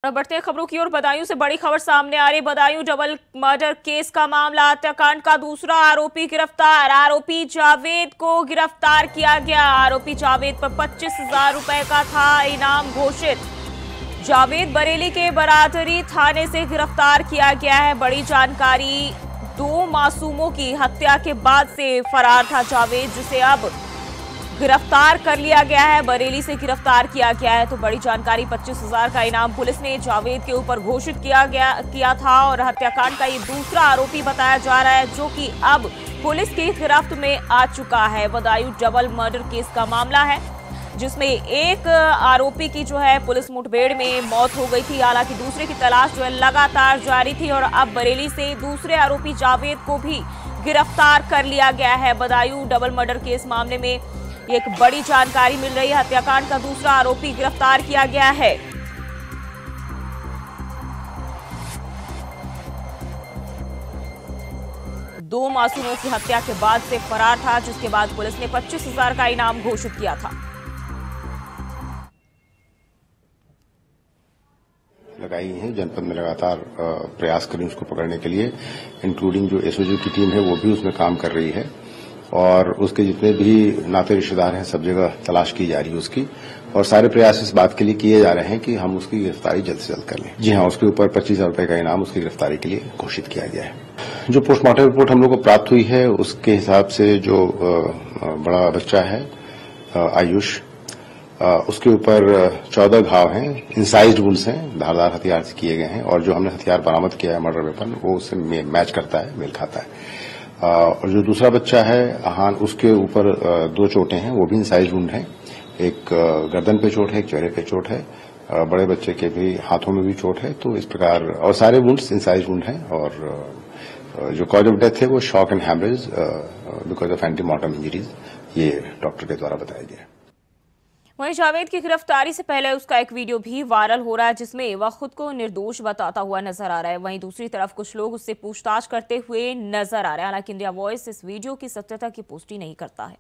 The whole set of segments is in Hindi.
और बढ़ते हैं खबरों की ओर। बदायूं से बड़ी खबर सामने आ रही। बदायूं डबल मर्डर केस का मामला, हत्याकांड का दूसरा आरोपी गिरफ्तार। आरोपी जावेद को गिरफ्तार किया गया। आरोपी जावेद पर 25,000 रुपए का था इनाम घोषित। जावेद बरेली के बरादरी थाने से गिरफ्तार किया गया है। बड़ी जानकारी, 2 मासूमों की हत्या के बाद से फरार था जावेद, जिसे अब गिरफ्तार कर लिया गया है। बरेली से गिरफ्तार किया गया है। तो बड़ी जानकारी, 25,000 का इनाम पुलिस ने जावेद के ऊपर घोषित किया था और हत्याकांड का ये दूसरा आरोपी बताया जा रहा है, जो कि अब पुलिस की गिरफ्त में आ चुका है। बदायूं डबल मर्डर केस का मामला है, जिसमें एक आरोपी की जो है पुलिस मुठभेड़ में मौत हो गई थी। हालांकि दूसरे की तलाश जो है लगातार जारी थी और अब बरेली से दूसरे आरोपी जावेद को भी गिरफ्तार कर लिया गया है। बदायूं डबल मर्डर केस मामले में एक बड़ी जानकारी मिल रही है। हत्याकांड का दूसरा आरोपी गिरफ्तार किया गया है। दो मासूमों की हत्या के बाद से फरार था, जिसके बाद पुलिस ने 25,000 का इनाम घोषित किया था। लगाई है। जनपद में लगातार प्रयास करें उसको पकड़ने के लिए, इंक्लूडिंग जो एसओजी की टीम है वो भी उसमें काम कर रही है और उसके जितने भी नाते रिश्तेदार हैं सब जगह तलाश की जा रही है उसकी, और सारे प्रयास इस बात के लिए किए जा रहे हैं कि हम उसकी गिरफ्तारी जल्द से जल्द कर लें। जी हां, उसके ऊपर 25,000 रुपए का इनाम उसकी गिरफ्तारी के लिए घोषित किया गया है। जो पोस्टमार्टम रिपोर्ट हम लोग को प्राप्त हुई है उसके हिसाब से जो बड़ा बच्चा है आयुष, उसके ऊपर 14 घाव हैं, इंसाइज्ड वुंड्स हैं, धारदार हथियार से किए गए हैं, और जो हमने हथियार बरामद किया है मर्डर वेपन वो उससे मैच करता है, मेल खाता है। और जो दूसरा बच्चा है अहान, उसके ऊपर 2 चोटें हैं, वो भी इंसाइज्ड वुंड हैं। एक गर्दन पे चोट है, एक चेहरे पे चोट है। बड़े बच्चे के भी हाथों में भी चोट है। तो इस प्रकार और सारे वुंड्स इंसाइज्ड वुंड हैं। और जो कॉज ऑफ डेथ है वो shock and haemorrhage because of antemortem injuries, ये डॉक्टर के द्वारा बताया गया। वहीं जावेद की गिरफ्तारी से पहले उसका एक वीडियो भी वायरल हो रहा है, जिसमें वह खुद को निर्दोष बताता हुआ नजर आ रहा है। वहीं दूसरी तरफ कुछ लोग उससे पूछताछ करते हुए नजर आ रहे हैं। हालांकि इंडिया वॉइस इस वीडियो की सत्यता की पुष्टि नहीं करता है।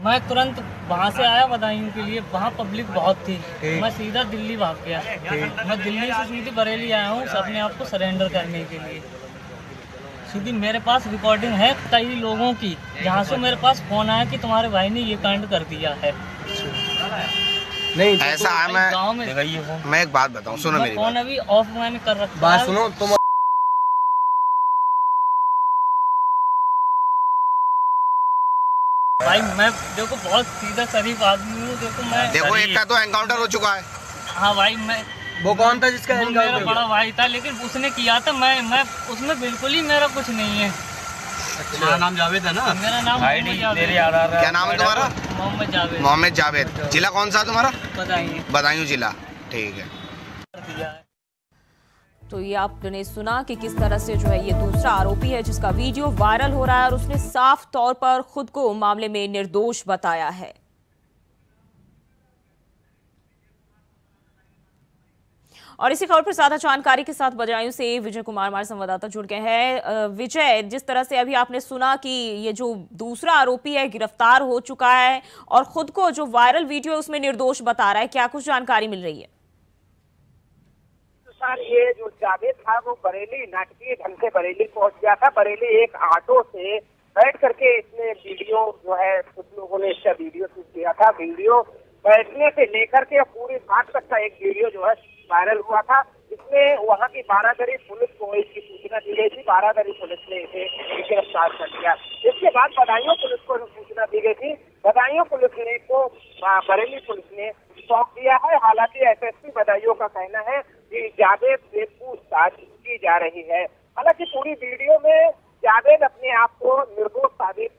मैं तुरंत वहाँ से आया बदायूं के लिए, वहाँ पब्लिक बहुत थी। मैं सीधा दिल्ली भाग गया। मैं दिल्ली से सीधे बरेली आया हूँ अपने आप को सरेंडर करने के लिए। सीधी मेरे पास रिकॉर्डिंग है कई लोगों की, जहाँ से मेरे पास फोन आया कि तुम्हारे भाई ने ये कांड कर दिया है। नहीं ऐसा है। मैं गाँव में मैं एक बात बताऊँ, सुनो मेरी फोन अभी ऑफ मैंने कर रखा है। बात सुनो तुम। भाई मैं देखो बहुत सीधा शरीफ आदमी हूँ। देखो एक का तो एनकाउंटर हो चुका है। हाँ भाई, मैं वो कौन था जिसका मेरा बड़ा भाई था, लेकिन उसने किया था। मैं उसमें बिल्कुल ही मेरा कुछ नहीं है। मेरा नाम जावेद है ना। मेरा नाम क्या नाम है तुम्हारा? मोहम्मद जावेद। मोहम्मद जावेद। जिला कौन सा तुम्हारा? बदायूं जिला। ठीक है। तो ये आपने सुना कि किस तरह से जो है ये दूसरा आरोपी है जिसका वीडियो वायरल हो रहा है और उसने साफ तौर पर खुद को मामले में निर्दोष बताया है। और इसी खबर पर ज्यादा जानकारी के साथ बदायूं से विजय कुमार हमारे संवाददाता जुड़ गए हैं। विजय, जिस तरह से अभी आपने सुना कि ये जो दूसरा आरोपी है गिरफ्तार हो चुका है और खुद को जो वायरल वीडियो है उसमें निर्दोष बता रहा है, क्या कुछ जानकारी मिल रही है? सर, ये जो जावेद था वो बरेली नाटकीय ढंग से बरेली पहुंच गया था। बरेली एक ऑटो से बैठ करके इसने वीडियो जो है, कुछ लोगों ने इसका वीडियो शूट किया था। वीडियो बैठने से लेकर के पूरी बात तक का एक वीडियो जो है वायरल हुआ था। इसमें वहाँ की बारादरी पुलिस को इसकी सूचना दी गई थी। बारादरी पुलिस ने इसे गिरफ्तार कर लिया। इसके बाद बदायूं पुलिस को सूचना दी गई थी। बदायूं पुलिस ने को बरेली पुलिस ने सौंप दिया है। हालांकि एसएसपी बदायूं का कहना है कि जावेद से पूछताछ की जा रही है। हालांकि पूरी वीडियो में जावेद अपने आप को निर्दोष साबित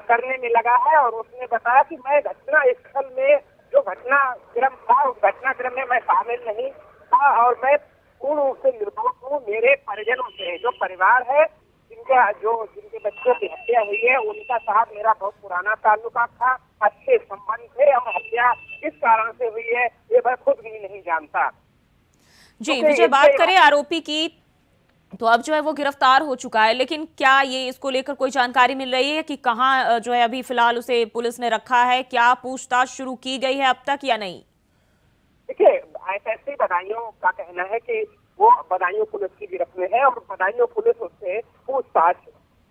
करने में लगा है और उसने बताया कि मैं घटना स्थल में जो घटनाक्रम था उस घटनाक्रम में मैं शामिल नहीं था और मैं पूर्ण रूप से निर्दोष हूँ। मेरे परिजनों से, जो परिवार है जिनके बच्चों की हत्या हुई है, उनका साथ मेरा बहुत पुराना ताल्लुका था, अच्छे संबंध थे और हत्या किस कारण से हुई है ये मैं खुद भी नहीं जानता। जी विजय, बात करें आरोपी की तो अब जो है वो गिरफ्तार हो चुका है, लेकिन क्या ये इसको लेकर कोई जानकारी मिल रही है कि कहाँ जो है अभी फिलहाल उसे पुलिस ने रखा है? क्या पूछताछ शुरू की गई है अब तक या नहीं? देखिए, ऐसे बदायूं का कहना है कि वो बदायूं पुलिस की गिरफ्त में है और बदायूं पुलिस उससे पूछताछ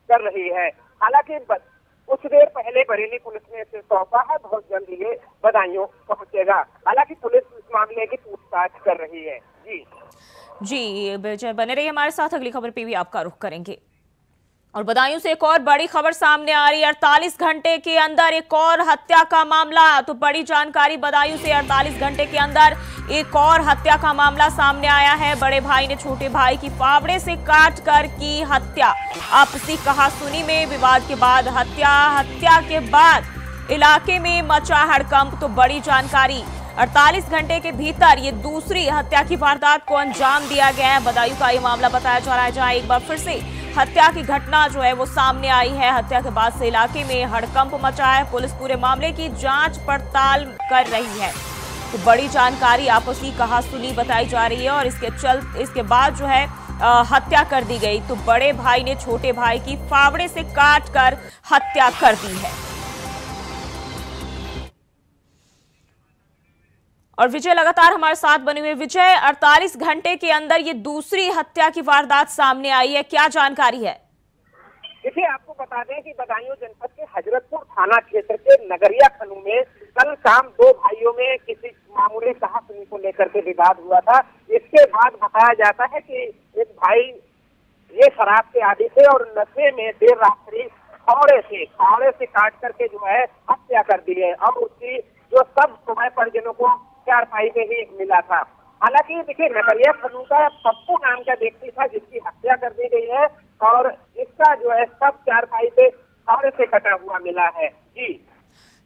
कर रही है। हालांकि कुछ देर पहले बरेली पुलिस ने इसे सौंपा है, बहुत जल्द ये बदायूं पहुंचेगा। हालांकि पुलिस इस मामले की पूछताछ कर रही है। जी विजय, बने रहिए हमारे साथ, अगली खबर पे भी आपका रुख करेंगे। और बदायूं से एक और बड़ी खबर सामने आ रही है। 48 घंटे के अंदर एक और हत्या का मामला। तो बड़ी जानकारी बदायूं से, 48 घंटे के अंदर एक और हत्या का मामला सामने आया है। बड़े भाई ने छोटे भाई की फावड़े से काट कर की हत्या। आपसी कहासुनी में विवाद के बाद हत्या के बाद इलाके में मचा हड़कंप। तो बड़ी जानकारी, 48 घंटे के भीतर ये दूसरी हत्या की वारदात को अंजाम दिया गया है। बदायूं का ये मामला बताया जा रहा है, जहां एक बार फिर से हत्या की घटना जो है वो सामने आई है। हत्या के बाद से इलाके में हड़कंप मचा है। पुलिस पूरे मामले की जांच पड़ताल कर रही है। तो बड़ी जानकारी, आपसी कहासुनी बताई जा रही है और इसके बाद जो है हत्या कर दी गई। तो बड़े भाई ने छोटे भाई की फावड़े से काट कर हत्या कर दी है। और विजय लगातार हमारे साथ बने हुए। विजय, 48 घंटे के अंदर ये दूसरी हत्या की वारदात सामने आई है, क्या जानकारी है? देखिए, आपको बता दें कि बदायूं जनपद के हजरतपुर थाना क्षेत्र के नगरिया खनू में कल शाम दो भाइयों में किसी मामूली कहासुनी को लेकर के विवाद हुआ था। इसके बाद बताया जाता है कि एक भाई ये शराब के आदी थे और नशे में देर रात्रि फावड़े से काट करके जो है हत्या कर दी है। अब उसकी जो सब सुबह परिजनों को चारपाई पे ही मिला था। हालांकि देखिए, नगरिया खनू का पप्पू नाम का व्यक्ति था जिसकी हत्या कर दी गई है और इसका जो है सब चारपाई पे फावड़े से कटा हुआ मिला है।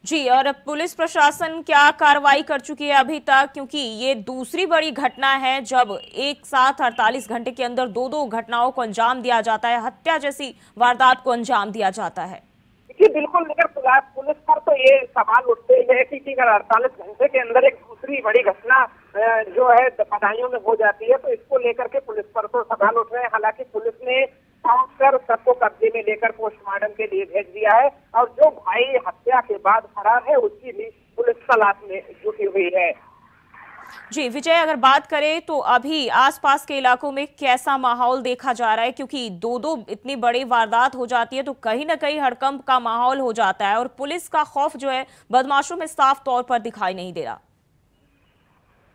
जी, और पुलिस प्रशासन क्या कार्रवाई कर चुकी है अभी तक? क्योंकि ये दूसरी बड़ी घटना है जब एक साथ 48 घंटे के अंदर दो घटनाओं को अंजाम दिया जाता है, हत्या जैसी वारदात को अंजाम दिया जाता है। बिल्कुल, लेकिन पुलिस पर तो ये सवाल उठते हैं कि अगर 48 घंटे के अंदर एक दूसरी बड़ी घटना जो है बदायूं में हो जाती है तो इसको लेकर के पुलिस पर तो सवाल उठ रहे हैं। हालांकि पुलिस ने पहुंचकर सबको कब्जे में लेकर पोस्टमार्टम के लिए भेज दिया है और जो भाई हत्या के बाद फरार है उसकी भी पुलिस तलाश में जुटी हुई है। जी विजय, अगर बात करें तो अभी आसपास के इलाकों में कैसा माहौल देखा जा रहा है? क्योंकि दो इतनी बड़ी वारदात हो जाती है तो कहीं ना कहीं हड़कंप का माहौल हो जाता है और पुलिस का खौफ जो है बदमाशों में साफ तौर पर दिखाई नहीं दे रहा।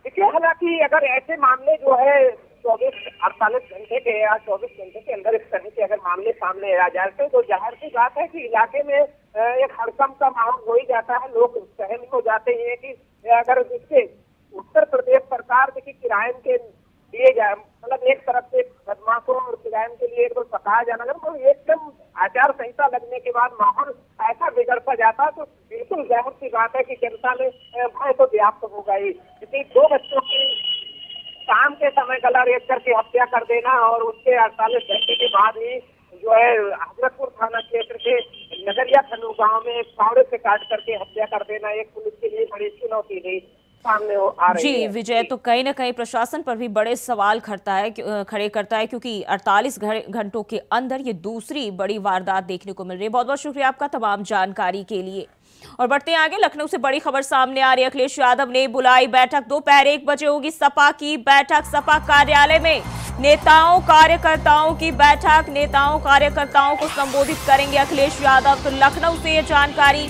देखिए, हालांकि अगर ऐसे मामले जो है 48 घंटे के या 24 घंटे के अंदर इस तरह के अगर मामले सामने आ जाते तो जाहिर सी बात है कि इलाके में एक हड़कंप का माहौल हो ही जाता है। लोग सहम हो जाते हैं कि अगर जिसके उत्तर प्रदेश सरकार देखिए किराए के दिए जाए, मतलब एक तरफ से बदमाशों और किराए के लिए एक पकाया जाना, तो एकदम आचार संहिता लगने के बाद माहौल ऐसा बिगड़ सा जाता तो बिल्कुल जाहिर सी बात है कि जनता में भय तो व्याप्त होगा ही। क्योंकि दो बच्चों की शाम के समय गला रेत करके हत्या कर देना और उसके 48 घंटे के बाद ही जो है हजरतपुर थाना क्षेत्र के नगरिया खनू गांव में फावड़े से काट करके हत्या कर देना एक पुलिस के लिए बड़ी चुनौती नहीं सामने आ रही है। जी विजय, तो कहीं ना कहीं प्रशासन पर भी बड़े सवाल खड़े करता है क्योंकि 48 घंटों के अंदर ये दूसरी बड़ी वारदात देखने को मिल रही है। बहुत बहुत शुक्रिया आपका तमाम जानकारी के लिए। और बढ़ते हैं आगे, लखनऊ से बड़ी खबर सामने आ रही है। अखिलेश यादव ने बुलाई बैठक, दोपहर 1 बजे होगी सपा की बैठक। सपा कार्यालय में नेताओं कार्यकर्ताओं की बैठक, नेताओं कार्यकर्ताओं को संबोधित करेंगे अखिलेश यादव। तो लखनऊ से ये जानकारी,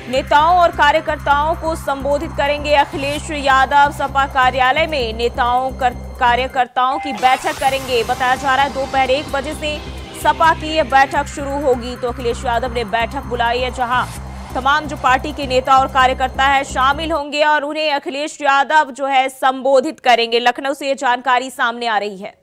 नेताओं और कार्यकर्ताओं को संबोधित करेंगे अखिलेश यादव। सपा कार्यालय में नेताओं कार्यकर्ताओं की बैठक करेंगे। बताया जा रहा है दोपहर 1 बजे से सपा की ये बैठक शुरू होगी। तो अखिलेश यादव ने बैठक बुलाई है जहां तमाम जो पार्टी के नेता और कार्यकर्ता है शामिल होंगे और उन्हें अखिलेश यादव जो है संबोधित करेंगे। लखनऊ से ये जानकारी सामने आ रही है।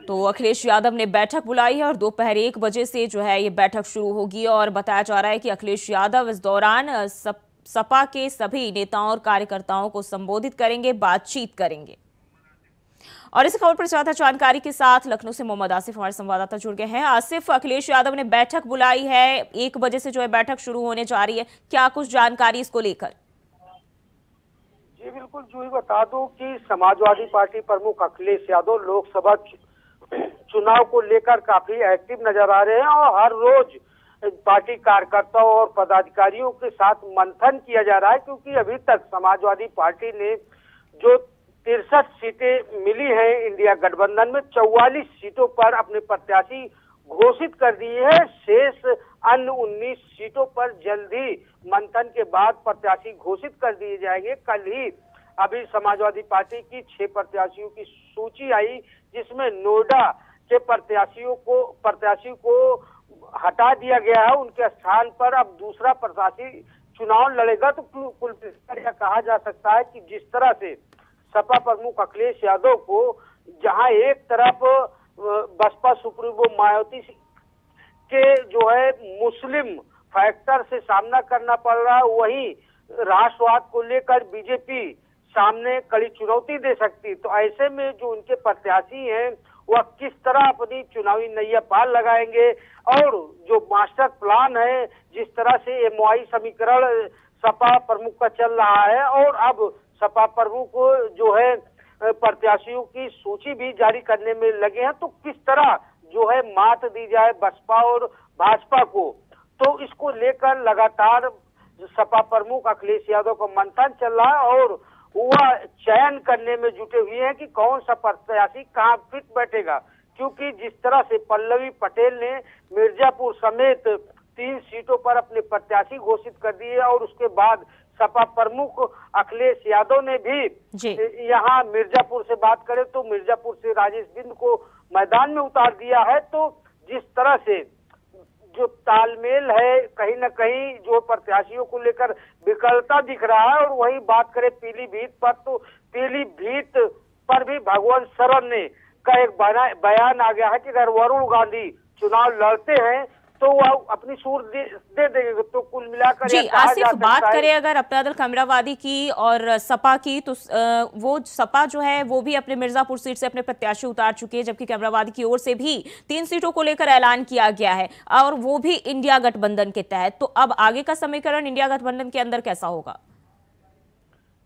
तो अखिलेश यादव ने बैठक बुलाई है और दोपहर 1 बजे से जो है ये बैठक शुरू होगी और बताया जा रहा है कि अखिलेश यादव इस दौरान सपा के सभी नेताओं और कार्यकर्ताओं को संबोधित करेंगे, बातचीत करेंगे। और इस खबर पर ज्यादा जानकारी के साथ लखनऊ से मोहम्मद आसिफ हमारे संवाददाता जुड़ गए हैं। आसिफ, अखिलेश यादव ने बैठक बुलाई है, 1 बजे से जो है बैठक शुरू होने जा रही है, क्या कुछ जानकारी इसको लेकर? जी बिल्कुल जूही बता दूं कि समाजवादी पार्टी प्रमुख अखिलेश यादव लोकसभा चुनाव को लेकर काफी एक्टिव नजर आ रहे हैं और हर रोज पार्टी कार्यकर्ताओं और पदाधिकारियों के साथ मंथन किया जा रहा है, क्योंकि अभी तक समाजवादी पार्टी ने जो 63 सीटें मिली हैं इंडिया गठबंधन में 44 सीटों पर अपने प्रत्याशी घोषित कर दिए हैं। शेष अन्य 19 सीटों पर जल्द ही मंथन के बाद प्रत्याशी घोषित कर दिए जाएंगे। कल ही अभी समाजवादी पार्टी की 6 प्रत्याशियों की सूची आई, जिसमें नोएडा के प्रत्याशी को हटा दिया गया है। उनके स्थान पर अब दूसरा प्रत्याशी चुनाव लड़ेगा। तो कुल मिलाकर यह कहा जा सकता है कि जिस तरह से सपा प्रमुख अखिलेश यादव को जहां एक तरफ बसपा सुप्रीमो मायावती के जो है मुस्लिम फैक्टर से सामना करना पड़ रहा है, वहीं राष्ट्रवाद को लेकर बीजेपी सामने कड़ी चुनौती दे सकती। तो ऐसे में जो उनके प्रत्याशी हैं वह किस तरह अपनी चुनावी नैया पार लगाएंगे और जो मास्टर प्लान है, जिस तरह से एमओआई समीकरण सपा प्रमुख का चल रहा है और अब सपा प्रमुख जो है प्रत्याशियों की सूची भी जारी करने में लगे हैं, तो किस तरह जो है मात दी जाए बसपा और भाजपा को, तो इसको लेकर लगातार सपा प्रमुख अखिलेश यादव का मंथन चल रहा है और वह चयन करने में जुटे हुए हैं कि कौन सा प्रत्याशी कहां फिट बैठेगा। क्योंकि जिस तरह से पल्लवी पटेल ने मिर्जापुर समेत 3 सीटों पर अपने प्रत्याशी घोषित कर दिए और उसके बाद सपा प्रमुख अखिलेश यादव ने भी यहाँ मिर्जापुर से बात करें तो मिर्जापुर से राजेश बिंद को मैदान में उतार दिया है। तो जिस तरह से जो तालमेल है कहीं न कहीं जो प्रत्याशियों को लेकर विकलता दिख रहा है। और वही बात करें पीलीभीत पर, तो पीलीभीत पर भी भगवंत शरण ने का एक बयान आ गया है कि अगर वरुण गांधी चुनाव लड़ते हैं तो वह अपनी सूर दे देंगे। तो कुल मिलाकर जी आसिफ, बात करें अगर अपना दल कमरावादी की और सपा की, तो वो सपा जो है वो भी अपने मिर्जापुर सीट से अपने प्रत्याशी उतार चुके हैं, जबकि कमरावादी की ओर से भी 3 सीटों को लेकर ऐलान किया गया है और वो भी इंडिया गठबंधन के तहत। तो अब आगे का समीकरण इंडिया गठबंधन के अंदर कैसा होगा?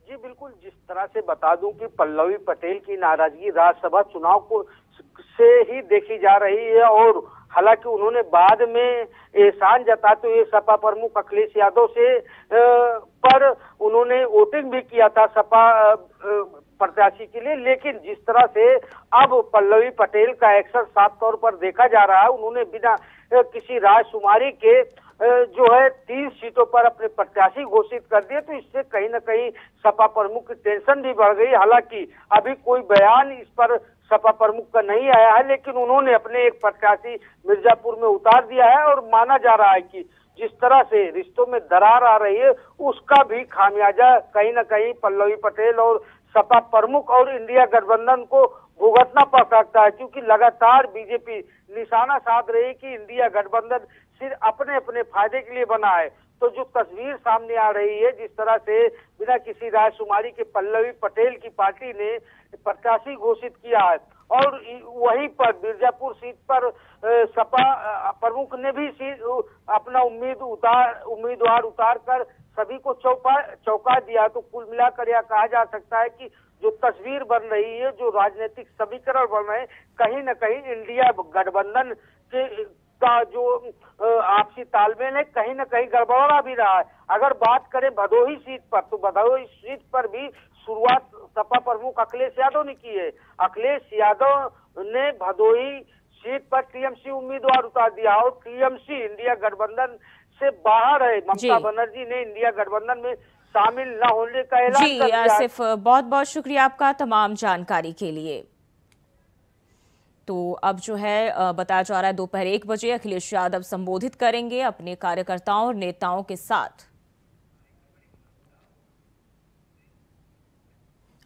जी बिल्कुल, जिस तरह से बता दूं कि पल्लवी पटेल की नाराजगी राज्यसभा चुनाव को से ही देखी जा रही है और हालांकि उन्होंने बाद में एहसान जताते हुए सपा प्रमुख अखिलेश यादव से पर उन्होंने वोटिंग भी किया था सपा प्रत्याशी के लिए। लेकिन जिस तरह से अब पल्लवी पटेल का एक्शन साफ तौर पर देखा जा रहा है, उन्होंने बिना किसी राजकुमारी के जो है 3 सीटों पर अपने प्रत्याशी घोषित कर दिए। तो इससे कहीं न कहीं सपा प्रमुख की टेंशन भी बढ़ गई। हालांकि अभी कोई बयान इस पर सपा प्रमुख का नहीं आया है, लेकिन उन्होंने अपने एक प्रत्याशी मिर्जापुर में उतार दिया है और माना जा रहा है कि जिस तरह से रिश्तों में दरार आ रही है उसका भी खामियाजा कहीं न कहीं पल्लवी पटेल और सपा प्रमुख और इंडिया गठबंधन को भुगतना पड़ सकता है। क्योंकि लगातार बीजेपी निशाना साध रही कि इंडिया गठबंधन सिर्फ अपने अपने फायदे के लिए बना है। तो जो तस्वीर सामने आ रही है, जिस तरह से बिना किसी राजकुमारी के पल्लवी पटेल की पार्टी ने प्रत्याशी घोषित किया है और वहीं पर मिर्जापुर सीट पर सपा प्रमुख ने भी अपना उम्मीदवार उतार कर सभी को चौंका दिया। तो कुल मिलाकर यह कहा जा सकता है कि जो तस्वीर बन रही है, जो राजनीतिक समीकरण बन रहे हैं, कहीं न कहीं इंडिया गठबंधन का जो आपसी तालमेल है कहीं न कहीं गड़बड़ा भी रहा है। अगर बात करें भदोही सीट पर, तो भदोही सीट पर भी शुरुआत सपा प्रमुख अखिलेश यादव ने की है। अखिलेश यादव ने भदोही सीट पर टीएमसी उम्मीदवार उतार दिया और टीएमसी इंडिया गठबंधन से बाहर है। ममता बनर्जी ने इंडिया गठबंधन में शामिल न होने का ऐलान कर दिया। जी आसिफ, बहुत बहुत शुक्रिया आपका तमाम जानकारी के लिए। तो अब जो है बताया जा रहा है दोपहर 1 बजे अखिलेश यादव संबोधित करेंगे अपने कार्यकर्ताओं और नेताओं के साथ।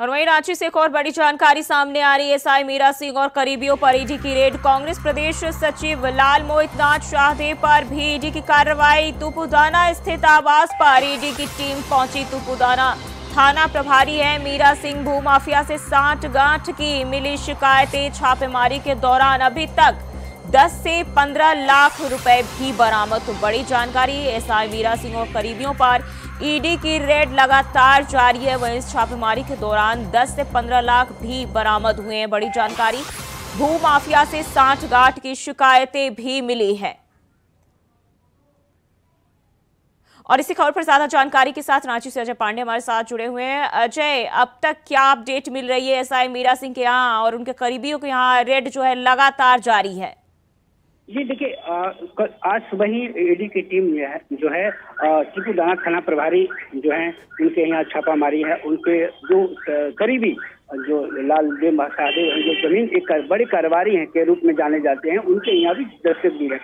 और वहीं रांची से एक और बड़ी जानकारी सामने आ रही है। एसआई मीरा सिंह और करीबियों पर ईडी की रेड। कांग्रेस प्रदेश सचिव लाल मोहितनाथ शाहदेव पर भी ईडी की कार्रवाई। तुपुदाना स्थित आवास पर ईडी की टीम पहुंची। तुपुदाना थाना प्रभारी है मीरा सिंह। भूमाफिया से सांठ-गांठ की मिली शिकायतें। छापेमारी के दौरान अभी तक 10 से 15 लाख रुपए भी बरामद। तो बड़ी जानकारी। एसआई मीरा सिंह और करीबियों पर ईडी की रेड लगातार जारी है। वहीं इस छापेमारी के दौरान 10 से 15 लाख भी बरामद हुए हैं। बड़ी जानकारी, भू माफिया से सांठगांठ की शिकायतें भी मिली है। और इसी खबर पर ज्यादा जानकारी के साथ रांची से अजय पांडे हमारे साथ जुड़े हुए हैं। अजय, अब तक क्या अपडेट मिल रही है एसआई मीरा सिंह के यहाँ और उनके करीबियों के यहाँ रेड जो है लगातार जारी है? जी देखिए, आज सुबह ही ईडी की टीम जो है टीपूदाना थाना प्रभारी जो है उनके यहाँ छापा मारी है। उनके जो करीबी जो लालदेव महासादेव जो जमीन एक बड़े कारोबारी हैं के रूप में जाने जाते हैं, उनके यहाँ भी दस्तक दी है।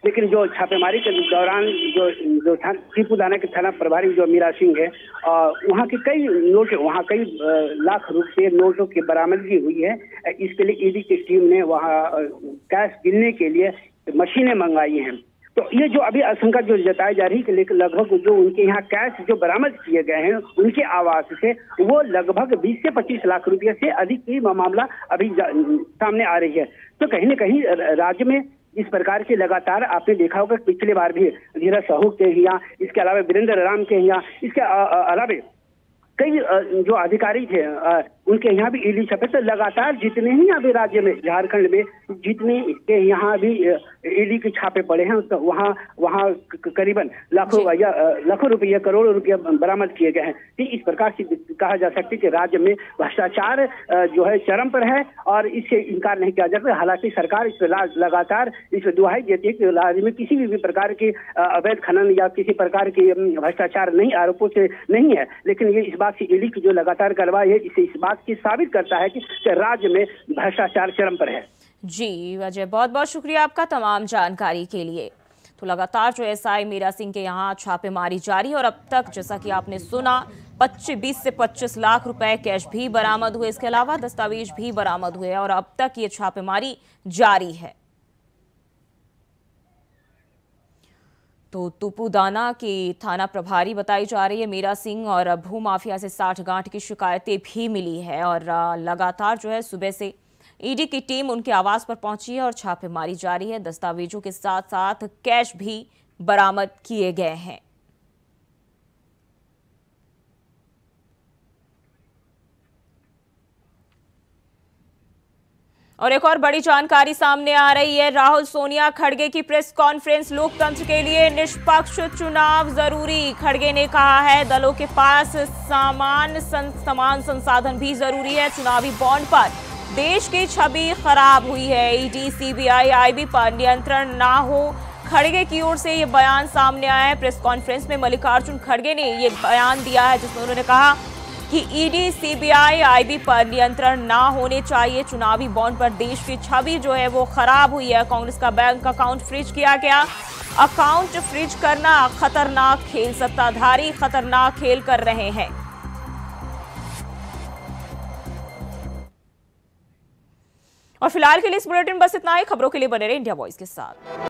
लेकिन जो छापेमारी के दौरान जो टीपूदाना के थाना प्रभारी जो मीरा सिंह है, वहाँ के कई नोट, वहाँ कई लाख रुपये नोटों की बरामदगी हुई है। इसके लिए ईडी की टीम ने वहाँ कैश गिनने के लिए मशीनें मंगाई हैं। तो ये जो अभी आशंका जो जताई जा रही है कि लगभग जो उनके यहाँ कैश जो बरामद किए गए हैं उनके आवास से, वो लगभग 20 से 25 लाख रुपये से अधिक की मामला अभी सामने आ रही है। तो कहीं न कहीं राज्य में इस प्रकार के लगातार आपने देखा होगा, पिछले बार भी धीरज साहू के यहाँ, इसके अलावा वीरेंद्र राम के यहाँ, इसके अलावा कई जो अधिकारी थे उनके यहाँ भी ईडी छापे। तो लगातार जितने ही अभी राज्य में, झारखंड में जितने के यहाँ भी ईडी के छापे पड़े हैं, तो वहाँ करीबन लाखों रुपये, करोड़ों रुपये बरामद किए गए हैं। तो इस प्रकार से कहा जा सकता है कि राज्य में भ्रष्टाचार जो है चरम पर है और इससे इनकार नहीं किया जा सकता। हालांकि सरकार इस पर लगातार इस पर दुहाई देती है कि राज्य में किसी भी प्रकार के अवैध खनन या किसी प्रकार के भ्रष्टाचार नहीं, आरोपों से नहीं है। लेकिन ये इस बात से ईडी की जो लगातार कार्रवाई है, इसे इस बात की साबित करता है कि राज्य में भ्रष्टाचार चरम पर है। जी अजय, बहुत बहुत शुक्रिया आपका तमाम जानकारी के लिए। तो लगातार जो एसआई मीरा सिंह के यहाँ छापेमारी जारी और अब तक जैसा कि आपने सुना 20 से 25 लाख रुपए कैश भी बरामद हुए। इसके अलावा दस्तावेज भी बरामद हुए और अब तक ये छापेमारी जारी है। तो तुपूदाना की थाना प्रभारी बताई जा रही है मीरा सिंह और भू माफिया से सांठगांठ की शिकायतें भी मिली है और लगातार जो है सुबह से ईडी की टीम उनके आवास पर पहुंची है और छापेमारी जारी है। दस्तावेजों के साथ साथ कैश भी बरामद किए गए हैं। और एक और बड़ी जानकारी सामने आ रही है। राहुल सोनिया खड़गे की प्रेस कॉन्फ्रेंस, लोकतंत्र के लिए निष्पक्ष चुनाव जरूरी। खड़गे ने कहा है दलों के पास समान संसाधन भी जरूरी है। चुनावी बॉन्ड पर देश की छवि खराब हुई है। ईडी, सीबीआई, आईबी पर नियंत्रण ना हो, खड़गे की ओर से ये बयान सामने आया है। प्रेस कॉन्फ्रेंस में मल्लिकार्जुन खड़गे ने ये बयान दिया है जिसमें उन्होंने कहा कि ईडी, सीबीआई, आईबी पर नियंत्रण ना होने चाहिए। चुनावी बॉन्ड पर देश की छवि जो है वो खराब हुई है। कांग्रेस का बैंक अकाउंट फ्रीज किया गया। अकाउंट फ्रीज करना खतरनाक खेल, सत्ताधारी खतरनाक खेल कर रहे हैं। और फिलहाल के लिए इस बुलेटिन बस इतना ही। खबरों के लिए बने रहे इंडिया वॉइस के साथ।